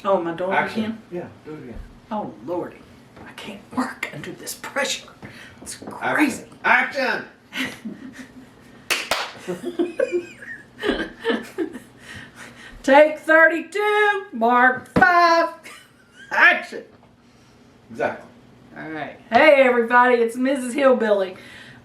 Oh, am I doing it Action. again? Yeah, do it again. Oh, Lordy. I can't work under this pressure. It's crazy. Action! Take 32, mark 5, action. Exactly. All right. Hey, everybody, it's Mrs. Hillbilly.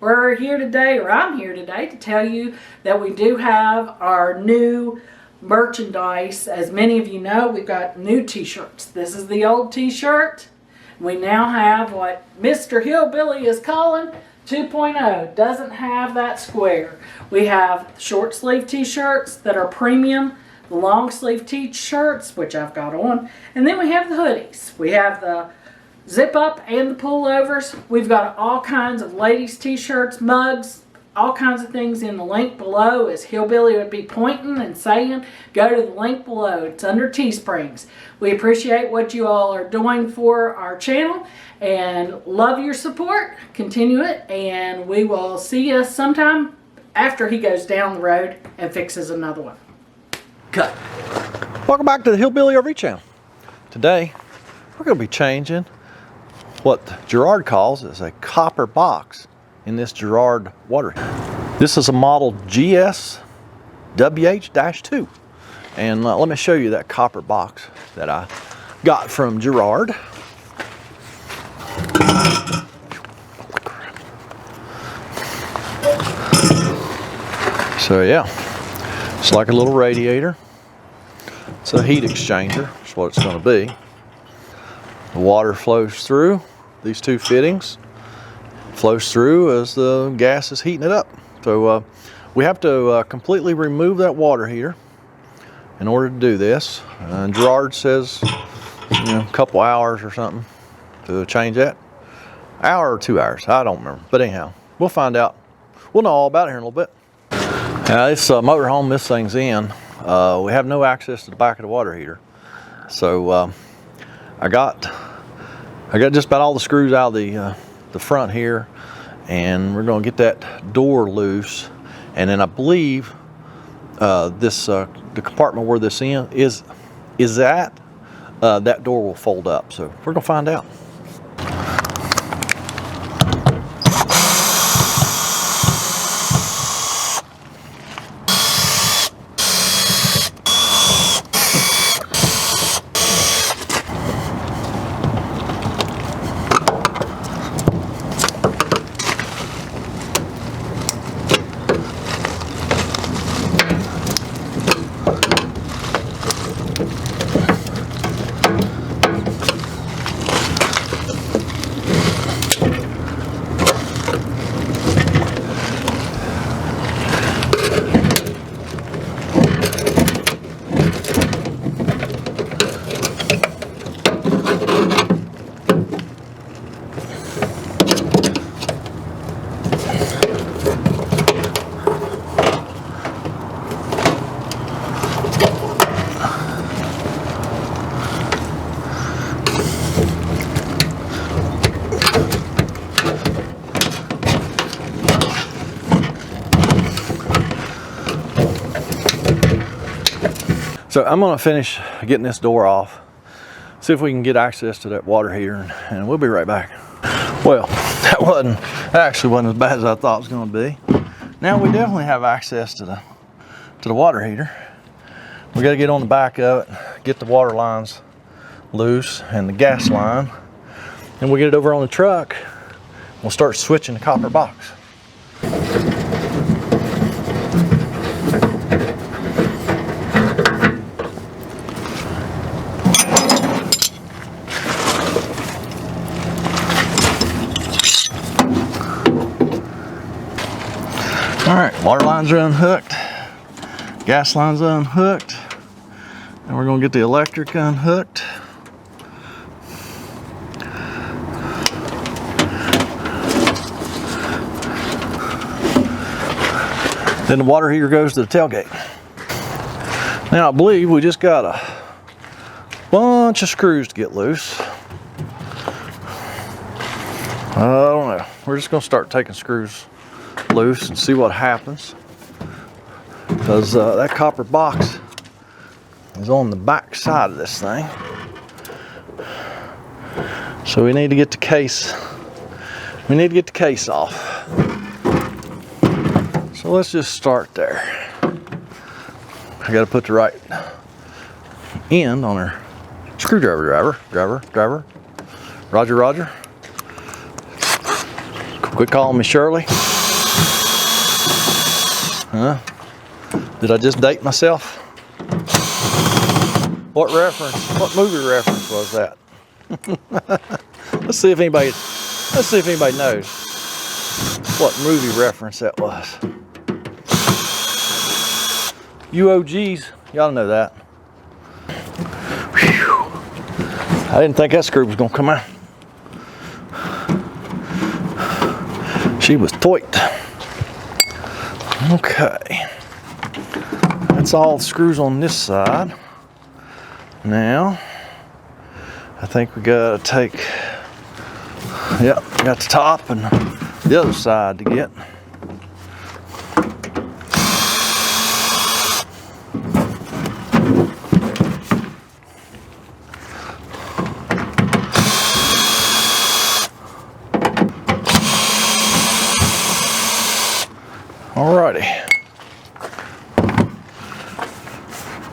We're here today, or I'm here today, to tell you that we do have our new merchandise. As many of you know, we've got new t-shirts. This is the old t-shirt. We now have what Mr. Hillbilly is calling 2.0. Doesn't have that square. We have short sleeve t-shirts that are premium, the long sleeve t-shirts, which I've got on, and then we have the hoodies. We have the zip up and the pullovers. We've got all kinds of ladies t-shirts, mugs, all kinds of things in the link below, as Hillbilly would be pointing and saying. Go to the link below. It's under Teesprings. We appreciate what you all are doing for our channel and love your support. Continue it, and we will see you sometime after he goes down the road and fixes another one. Cut. Welcome back to the Hillbilly RV channel. Today we're going to be changing what Girard calls as a copper box in this Girard water heater. This is a model GS WH-2, and let me show you that copper box that I got from Girard. So yeah, it's like a little radiator. It's a heat exchanger, that's what it's going to be. The water flows through these two fittings, flows through as the gas is heating it up. So we have to completely remove that water heater in order to do this. And Girard says, you know, a couple hours or something to change that. Hour or 2 hours, I don't remember. But anyhow, we'll find out. We'll know all about it here in a little bit. Now this motorhome this thing's in, we have no access to the back of the water heater. So I got just about all the screws out of the front here, and we're going to get that door loose. And then I believe the compartment where this is at, that door will fold up. So we're going to find out. So I'm going to finish getting this door off, see if we can get access to that water heater, and we'll be right back. Well, that actually wasn't as bad as I thought it was going to be. Now we definitely have access to the water heater. We got to get on the back of it, get the water lines loose and the gas line, and we'll get it over on the truck. We'll start switching the copper box. All right, water lines are unhooked, gas lines unhooked, and we're gonna get the electric unhooked. Then the water heater goes to the tailgate. Now I believe we just got a bunch of screws to get loose. I don't know, we're just gonna start taking screws loose and see what happens, because that copper box is on the back side of this thing. So we need to get the case. We need to get the case off. So let's just start there. I got to put the right end on our screwdriver. Driver. Roger. Quit calling me Shirley. Huh? Did I just date myself? What movie reference was that? Let's see if anybody knows what movie reference that was. You OGs, y'all know that. Whew. I didn't think that screw was gonna come out. She was tight. Okay. That's all the screws on this side. Now, I think we gotta take, yep, got the top and the other side to get. Alrighty.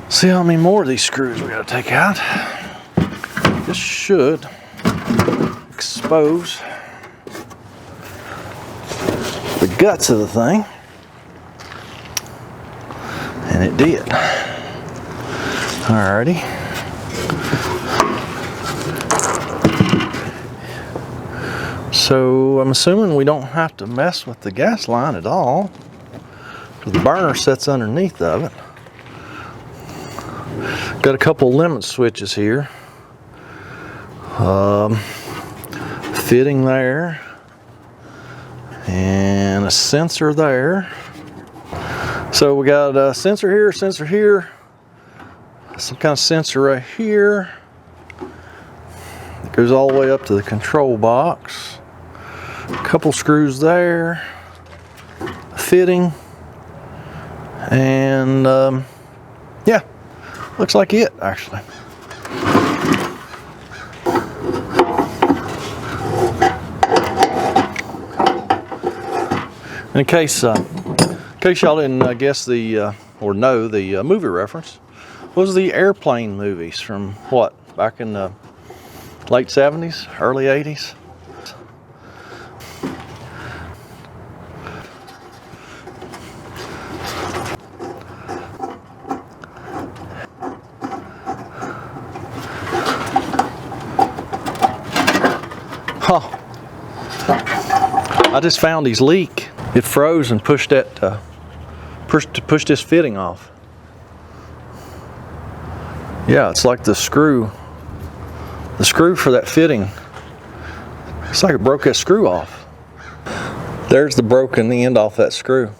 See how many more of these screws we gotta take out. This should expose the guts of the thing. And it did. Alrighty. So I'm assuming we don't have to mess with the gas line at all, because the burner sits underneath of it. Got a couple limit switches here. Fitting there, and a sensor there. So we got a sensor here, some kind of sensor right here. It goes all the way up to the control box. A couple screws there, a fitting, and yeah, looks like it actually. In case y'all didn't guess or know the movie reference, was the Airplane movies from what, back in the late 70s, early 80s? Huh. I just found these leak. It froze and pushed that pushed this fitting off. Yeah, it's like the screw for that fitting. It's like it broke that screw off. There's the broken end off that screw.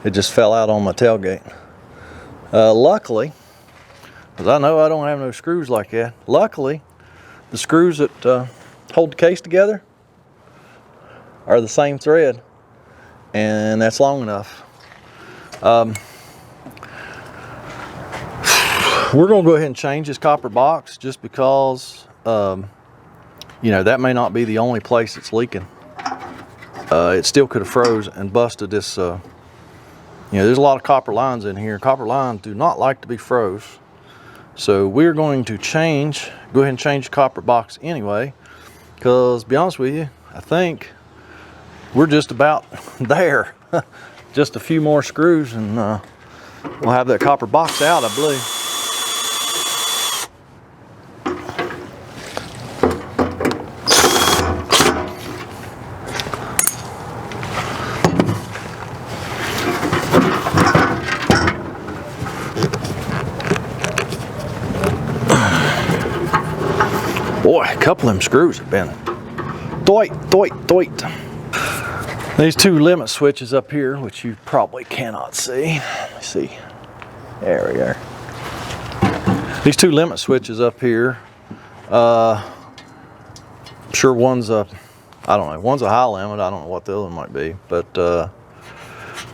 It just fell out on my tailgate. Luckily, because I know I don't have no screws like that. Luckily, the screws that hold the case together are the same thread, and that's long enough. We're gonna go ahead and change this copper box just because you know, that may not be the only place it's leaking. It still could have froze and busted this. You know, there's a lot of copper lines in here. Copper lines do not like to be froze, so we're going to go ahead and change the copper box anyway, because to be honest with you, I think we're just about there. Just a few more screws and we'll have that copper box out, I believe. Boy, a couple of them screws have been doit. These two limit switches up here, which you probably cannot see. Let me see. There we are. These two limit switches up here. I'm sure one's a, I don't know, one's a high limit. I don't know what the other one might be, but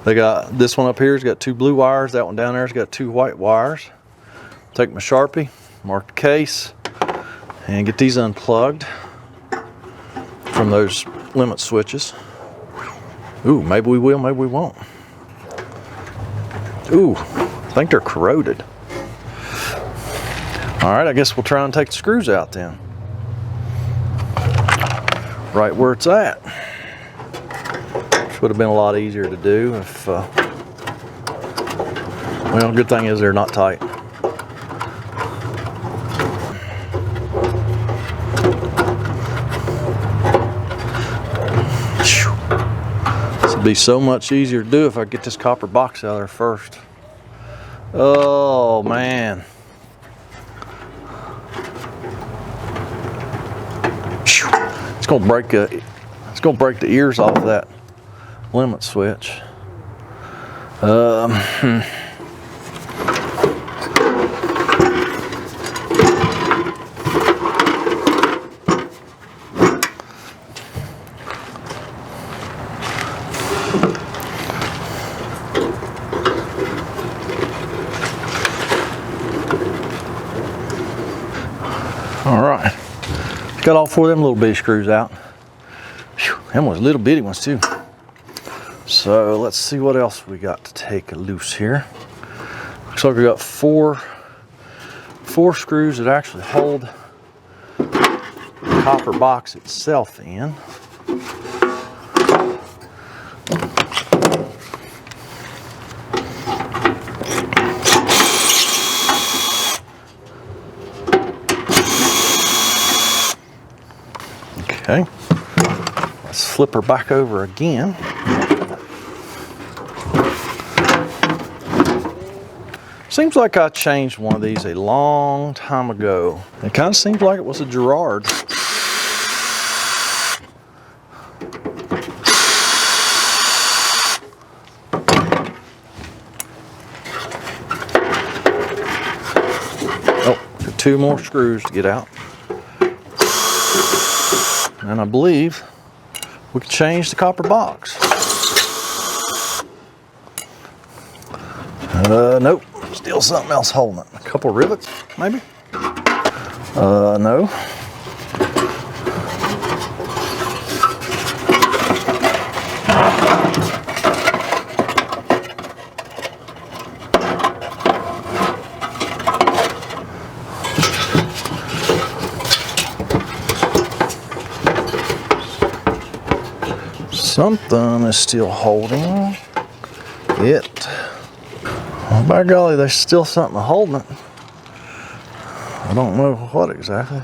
they got this one up here's got two blue wires. That one down there's got two white wires. Take my Sharpie, mark the case, and get these unplugged. from those limit switches. Ooh, maybe we will, maybe we won't. Ooh, I think they're corroded. All right, I guess we'll try and take the screws out then. Right where it's at. Which would have been a lot easier to do if, well, good thing is they're not tight. This would be so much easier to do if I get this copper box out of there first. Oh man. It's gonna break the ears off of that limit switch. All right, got all four of them little bitty screws out. Whew, them was little bitty ones too. So let's see what else we got to take loose here. Looks like we got four screws that actually hold the copper box itself in. Okay, let's flip her back over again. Seems like I changed one of these a long time ago. It kind of seems like it was a Girard. Oh, two more screws to get out. And I believe we can change the copper box. Nope, still something else holding it. A couple rivets, maybe? No. Something is still holding it. Oh, by golly, there's still something holding it. I don't know what exactly.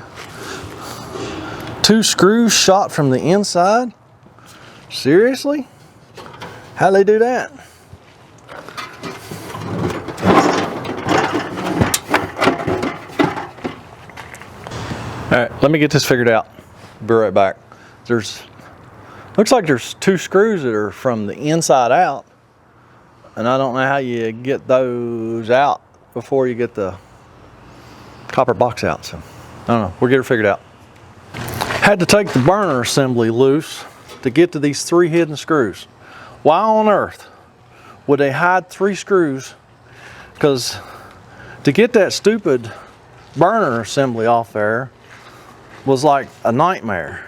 Two screws shot from the inside? Seriously? How'd they do that? All right, let me get this figured out. Be right back. Looks like there's two screws that are from the inside out, and I don't know how you get those out before you get the copper box out. So I don't know, we'll get it figured out. Had to take the burner assembly loose to get to these three hidden screws. Why on earth would they hide three screws? Because to get that stupid burner assembly off there was like a nightmare.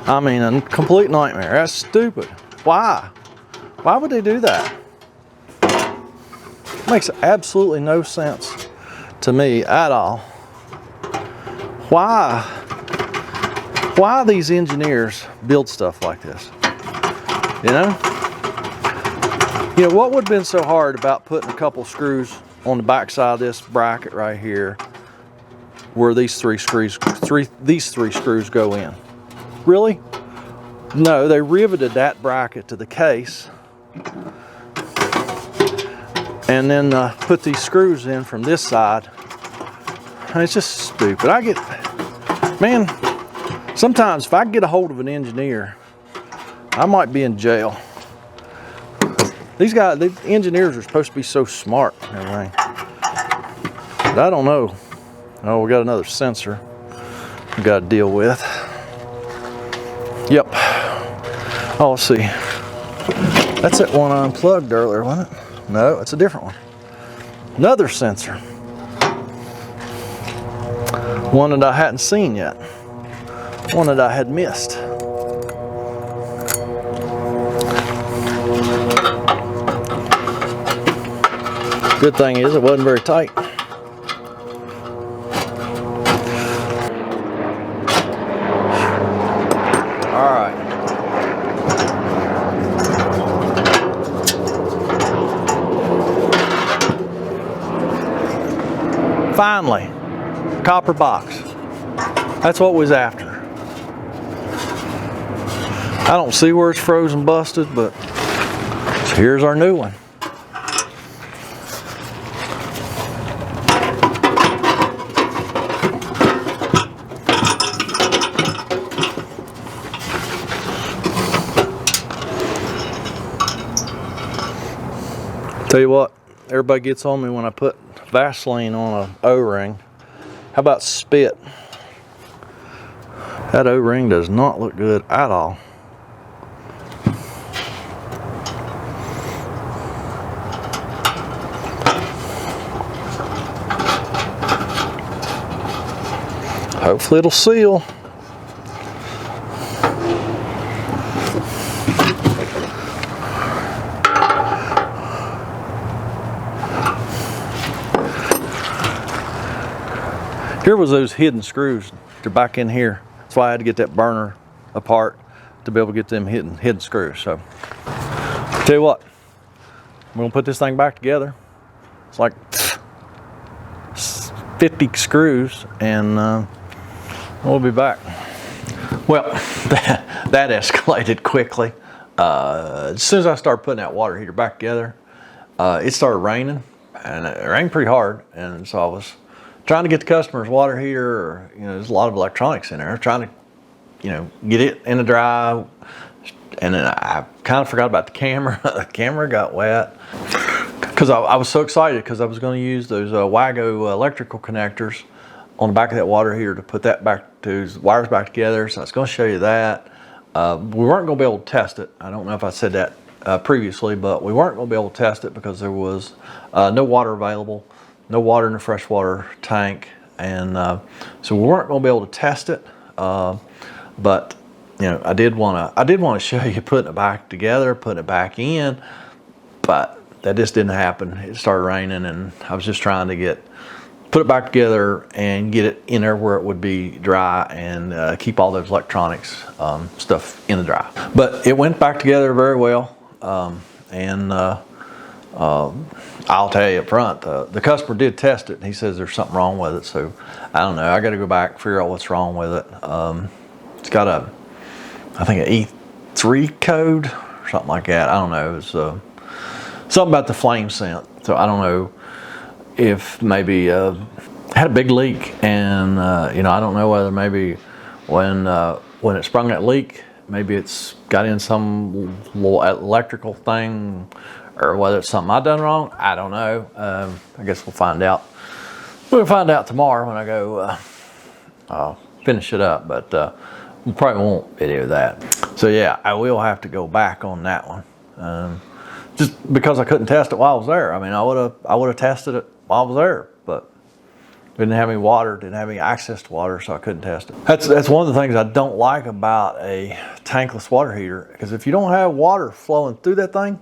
I mean, a complete nightmare. That's stupid. Why? Why would they do that? Makes absolutely no sense to me at all. Why these engineers build stuff like this? You know? What would have been so hard about putting a couple screws on the back side of this bracket right here where these three screws go in? Really? No, they riveted that bracket to the case and then put these screws in from this side. And it's just stupid. Man, sometimes if I get a hold of an engineer, I might be in jail. These guys, the engineers are supposed to be so smart and everything. But I don't know. Oh, we got another sensor we got to deal with. Yep. Oh, let's see. That's that one I unplugged earlier, wasn't it? No, it's a different one. Another sensor. One that I hadn't seen yet. one that I had missed. Good thing is it wasn't very tight. All right. Finally, copper box. That's what we was after. I don't see where it's frozen busted, but here's our new one. Tell you what, everybody gets on me when I put Vaseline on a O-ring. How about spit? That O-ring does not look good at all. Hopefully it'll seal. Here was those hidden screws. They're back in here. That's why I had to get that burner apart to be able to get them hidden screws. So, tell you what, we're gonna put this thing back together. It's like 50 screws, and we'll be back. Well, that escalated quickly. As soon as I started putting that water heater back together, it started raining, and it rained pretty hard, and so I was trying to get the customer's water heater, or, there's a lot of electronics in there, trying to, get it in the dry. And then I kind of forgot about the camera. The camera got wet because I was so excited because I was going to use those Wago electrical connectors on the back of that water heater to put that back to the wires back together. So I was going to show you that. We weren't going to be able to test it. I don't know if I said that previously, but we weren't going to be able to test it because there was no water available. No water in the freshwater tank, and so we weren't going to be able to test it. But I did want to show you putting it back together, putting it back in, but that just didn't happen. It started raining, and I was just trying to put it back together and get it in there where it would be dry, and keep all those electronics stuff in the dry. But it went back together very well, and I'll tell you up front, the customer did test it, and he says there's something wrong with it. So I don't know. I got to go back and figure out what's wrong with it. It's got I think an E3 code or something like that. I don't know. It's something about the flame scent. So I don't know if maybe had a big leak, and I don't know whether maybe when it sprung that leak, maybe it's got in some little electrical thing, or whether it's something I done wrong. I don't know. I guess we'll find out. We'll find out tomorrow when I go finish it up, but we probably won't video that. So yeah, I will have to go back on that one, just because I couldn't test it while I was there. I mean, I would have tested it while I was there, but didn't have any water, didn't have any access to water, so I couldn't test it. That's one of the things I don't like about a tankless water heater, because if you don't have water flowing through that thing,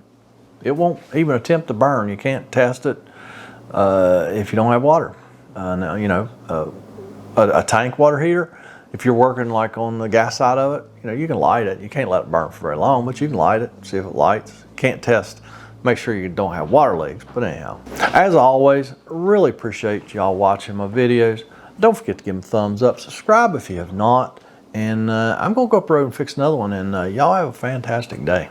it won't even attempt to burn. You can't test it if you don't have water. Now, a tank water heater, if you're working like on the gas side of it, you can light it. You can't let it burn for very long, but you can light it, see if it lights. Can't test, make sure you don't have water leaks. But anyhow, as always, really appreciate y'all watching my videos. Don't forget to give them a thumbs up, subscribe if you have not, and I'm gonna go up the road and fix another one, and y'all have a fantastic day.